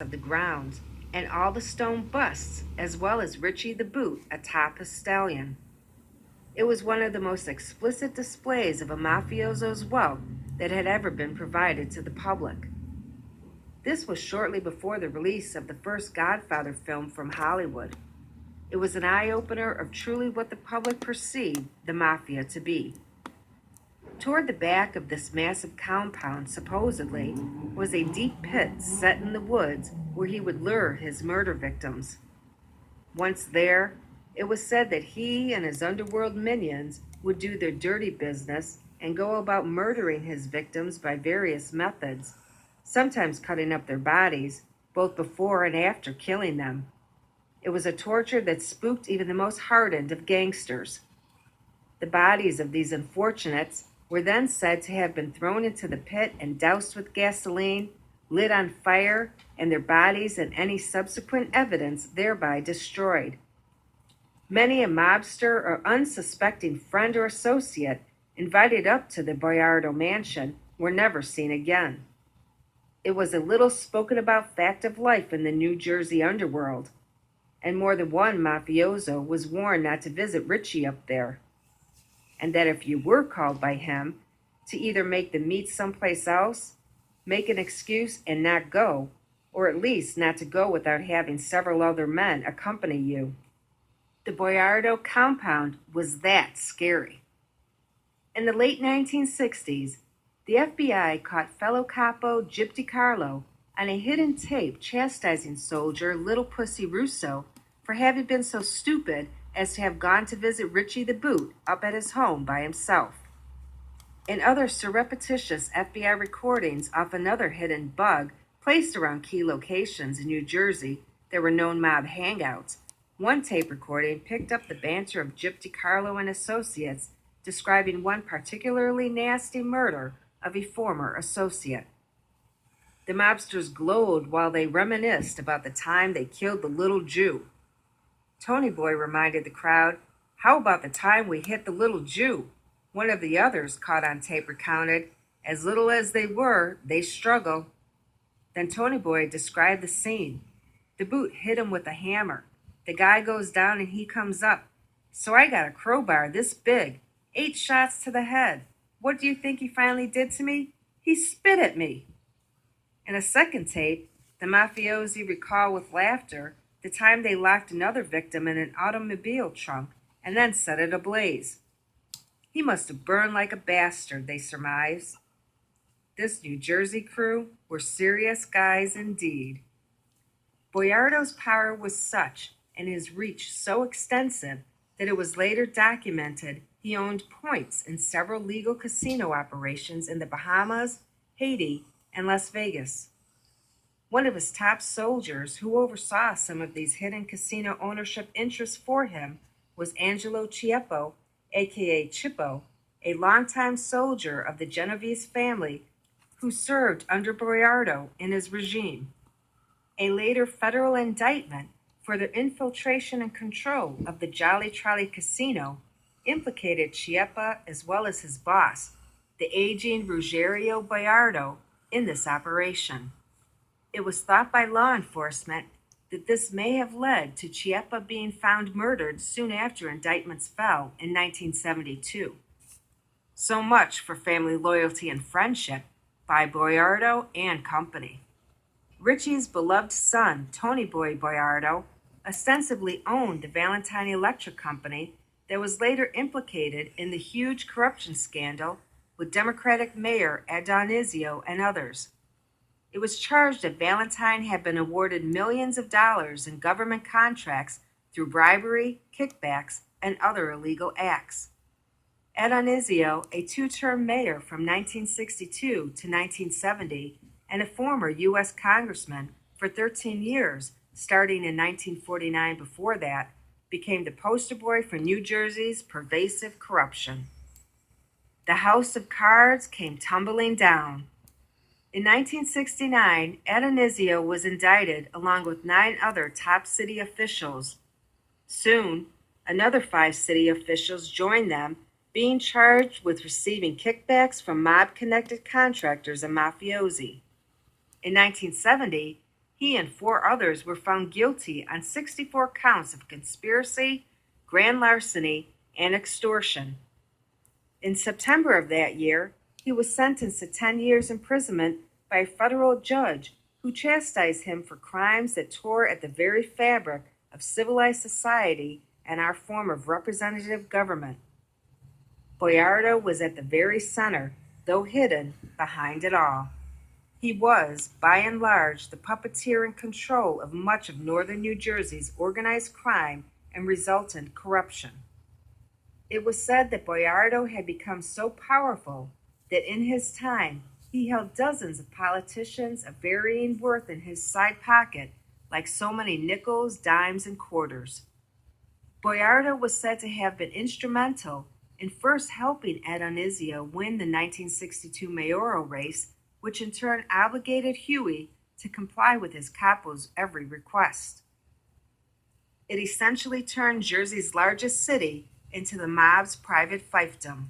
of the grounds and all the stone busts, as well as Richie the Boot atop his stallion. It was one of the most explicit displays of a mafioso's wealth that had ever been provided to the public. This was shortly before the release of the first Godfather film from Hollywood. It was an eye-opener of truly what the public perceived the mafia to be. Toward the back of this massive compound, supposedly, was a deep pit set in the woods where he would lure his murder victims. Once there, it was said that he and his underworld minions would do their dirty business and go about murdering his victims by various methods, sometimes cutting up their bodies, both before and after killing them. It was a torture that spooked even the most hardened of gangsters. The bodies of these unfortunates were then said to have been thrown into the pit and doused with gasoline, lit on fire, and their bodies and any subsequent evidence thereby destroyed. Many a mobster or unsuspecting friend or associate invited up to the Boiardo mansion were never seen again. It was a little spoken about fact of life in the New Jersey underworld, and more than one mafioso was warned not to visit Richie up there, and that if you were called by him, to either make the meet someplace else, make an excuse and not go, or at least not to go without having several other men accompany you. The Boiardo compound was that scary. In the late 1960s, the FBI caught fellow capo Gyp DiCarlo on a hidden tape chastising soldier Little Pussy Russo for having been so stupid as to have gone to visit Richie the Boot up at his home by himself. In other surreptitious FBI recordings of another hidden bug placed around key locations in New Jersey that were known mob hangouts, one tape recording picked up the banter of Gyp DiCarlo and associates describing one particularly nasty murder of a former associate. The mobsters glowed while they reminisced about the time they killed the little Jew. Tony Boy reminded the crowd, "How about the time we hit the little Jew?" One of the others, caught on tape, recounted, "As little as they were, they struggle." Then Tony Boy described the scene. The Boot hit him with a hammer. The guy goes down and he comes up. "So I got a crowbar this big, 8 shots to the head. What do you think he finally did to me? He spit at me." In a second tape, the mafiosi recall with laughter the time they locked another victim in an automobile trunk and then set it ablaze. He must have burned like a bastard, they surmised. This New Jersey crew were serious guys indeed. Boiardo's power was such and his reach so extensive that it was later documented he owned points in several legal casino operations in the Bahamas, Haiti, and Las Vegas. One of his top soldiers who oversaw some of these hidden casino ownership interests for him was Angelo Chieppo, aka Chippo, a longtime soldier of the Genovese family who served under Boiardo in his regime. A later federal indictment for the infiltration and control of the Jolly Trolley Casino implicated Chieppa as well as his boss, the aging Ruggiero Boiardo, in this operation. It was thought by law enforcement that this may have led to Chieppa being found murdered soon after indictments fell in 1972. So much for family loyalty and friendship by Boiardo and company. Richie's beloved son, Tony Boy Boiardo, ostensibly owned the Valentine Electric Company that was later implicated in the huge corruption scandal with Democratic Mayor Adonizio and others. It was charged that Valentine had been awarded millions of dollars in government contracts through bribery, kickbacks, and other illegal acts. Adonizio, a 2-term mayor from 1962 to 1970, and a former U.S. congressman for 13 years, starting in 1949 before that, became the poster boy for New Jersey's pervasive corruption. The house of cards came tumbling down. In 1969, Adonizio was indicted along with 9 other top city officials. Soon, another 5 city officials joined them, being charged with receiving kickbacks from mob-connected contractors and mafiosi. In 1970, He and 4 others were found guilty on 64 counts of conspiracy, grand larceny, and extortion. In September of that year, he was sentenced to 10 years imprisonment by a federal judge who chastised him for crimes that tore at the very fabric of civilized society and our form of representative government. Boiardo was at the very center, though hidden, behind it all. He was, by and large, the puppeteer in control of much of northern New Jersey's organized crime and resultant corruption. It was said that Boiardo had become so powerful that in his time he held dozens of politicians of varying worth in his side pocket, like so many nickels, dimes, and quarters. Boiardo was said to have been instrumental in first helping Adonizio win the 1962 mayoral race, which in turn obligated Huey to comply with his capo's every request. It essentially turned Jersey's largest city into the mob's private fiefdom.